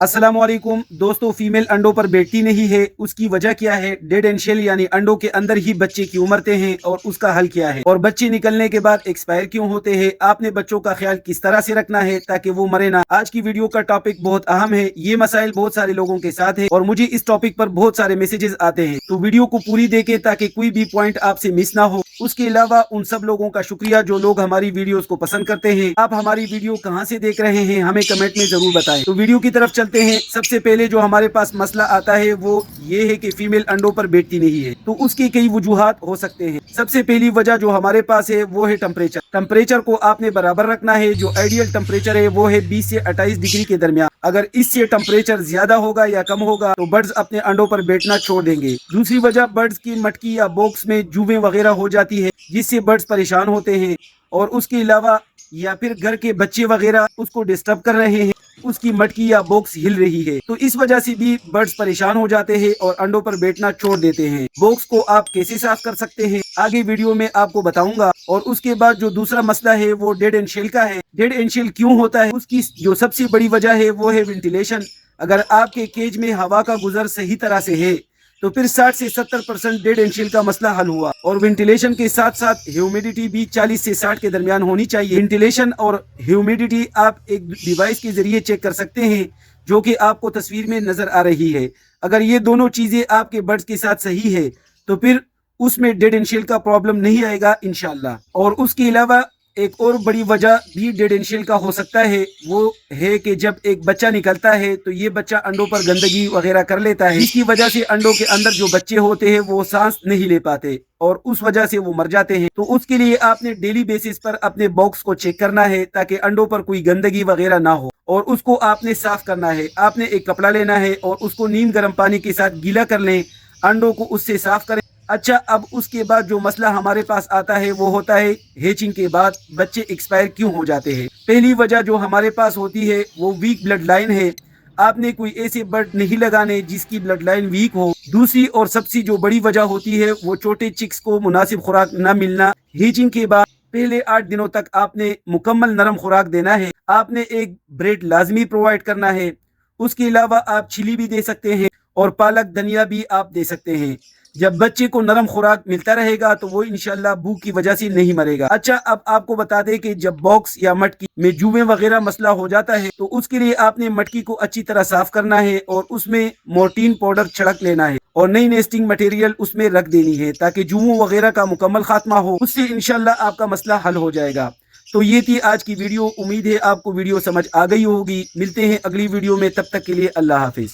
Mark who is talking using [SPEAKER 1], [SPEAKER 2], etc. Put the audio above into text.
[SPEAKER 1] अस्सलामुअलैकुम दोस्तों, फीमेल अंडों पर बैठती नहीं है। उसकी वजह क्या है? डेड एंड शेल यानी अंडों के अंदर ही बच्चे क्यों मरते हैं और उसका हल क्या है? और बच्चे निकलने के बाद एक्सपायर क्यों होते हैं? आपने बच्चों का ख्याल किस तरह से रखना है ताकि वो मरे ना? आज की वीडियो का टॉपिक बहुत अहम है। ये मसाइल बहुत सारे लोगों के साथ है और मुझे इस टॉपिक पर बहुत सारे मैसेजेस आते हैं, तो वीडियो को पूरी देखें ताकि कोई भी पॉइंट आपसे मिस ना हो। उसके अलावा उन सब लोगों का शुक्रिया जो लोग हमारी वीडियोस को पसंद करते हैं। आप हमारी वीडियो कहां से देख रहे हैं हमें कमेंट में जरूर बताएं। तो वीडियो की तरफ चलते हैं। सबसे पहले जो हमारे पास मसला आता है वो ये है कि फीमेल अंडों पर बैठती नहीं है। तो उसकी कई वजूहात हो सकते हैं। सबसे पहली वजह जो हमारे पास है वो है टेम्परेचर। टेम्परेचर को आपने बराबर रखना है। जो आइडियल टेम्परेचर है वो है 20 से 28 डिग्री के दरमियान। अगर इससे टेम्परेचर ज्यादा होगा या कम होगा तो बर्ड्स अपने अंडों पर बैठना छोड़ देंगे। दूसरी वजह बर्ड्स की मटकी या बॉक्स में जुएं वगैरह हो जाती है जिससे बर्ड्स परेशान होते हैं। और उसके अलावा या फिर घर के बच्चे वगैरह उसको डिस्टर्ब कर रहे हैं, उसकी मटकी या बॉक्स हिल रही है, तो इस वजह से भी बर्ड्स परेशान हो जाते हैं और अंडों पर बैठना छोड़ देते हैं। बॉक्स को आप कैसे साफ कर सकते हैं आगे वीडियो में आपको बताऊंगा। और उसके बाद जो दूसरा मसला है वो डेड एंड शेल का है। डेड एंड शेल क्यों होता है? उसकी जो सबसे बड़ी वजह है वो है वेंटिलेशन। अगर आपके केज में हवा का गुजर सही तरह से है तो फिर 60 से 70% डेड एंड शेल का मसला हल हुआ। और वेंटिलेशन के साथ साथ ह्यूमिडिटी भी 40 से 60 के दरमियान होनी चाहिए। वेंटिलेशन और ह्यूमिडिटी आप एक डिवाइस के जरिए चेक कर सकते हैं जो कि आपको तस्वीर में नजर आ रही है। अगर ये दोनों चीजें आपके बर्ड्स के साथ सही है तो फिर उसमें डेड एंड शेल का प्रॉब्लम नहीं आएगा इंशाल्लाह। और उसके अलावा एक और बड़ी वजह भी डेड एंड शेल का हो सकता है, वो है कि जब एक बच्चा निकलता है तो ये बच्चा अंडों पर गंदगी वगैरह कर लेता है। इसकी वजह से अंडों के अंदर जो बच्चे होते हैं वो सांस नहीं ले पाते और उस वजह से वो मर जाते हैं। तो उसके लिए आपने डेली बेसिस पर अपने बॉक्स को चेक करना है ताकि अंडों पर कोई गंदगी वगैरह ना हो और उसको आपने साफ करना है। आपने एक कपड़ा लेना है और उसको नीम गर्म पानी के साथ गीला कर लें, अंडों को उससे साफ करें। अच्छा, अब उसके बाद जो मसला हमारे पास आता है वो होता है हेचिंग के बाद बच्चे एक्सपायर क्यों हो जाते हैं। पहली वजह जो हमारे पास होती है वो वीक ब्लड लाइन है। आपने कोई ऐसे बर्ड नहीं लगाने जिसकी ब्लड लाइन वीक हो। दूसरी और सबसे जो बड़ी वजह होती है वो छोटे चिक्स को मुनासिब खुराक न मिलना। हेचिंग के बाद पहले 8 दिनों तक आपने मुकम्मल नरम खुराक देना है। आपने एक ब्रेड लाजमी प्रोवाइड करना है। उसके अलावा आप चिली भी दे सकते हैं और पालक धनिया भी आप दे सकते हैं। जब बच्चे को नरम खुराक मिलता रहेगा तो वो इंशाल्लाह भूख की वजह से नहीं मरेगा। अच्छा, अब आपको बता दें कि जब बॉक्स या मटकी में जुएं वगैरह मसला हो जाता है तो उसके लिए आपने मटकी को अच्छी तरह साफ करना है और उसमें मोर्टीन पाउडर छिड़क लेना है और नई नेस्टिंग मटेरियल उसमें रख देनी है ताकि जुओं वगैरह का मुकम्मल खात्मा हो। उससे इंशाल्लाह आपका मसला हल हो जाएगा। तो ये थी आज की वीडियो। उम्मीद है आपको वीडियो समझ आ गई होगी। मिलते हैं अगली वीडियो में, तब तक के लिए अल्लाह हाफिज।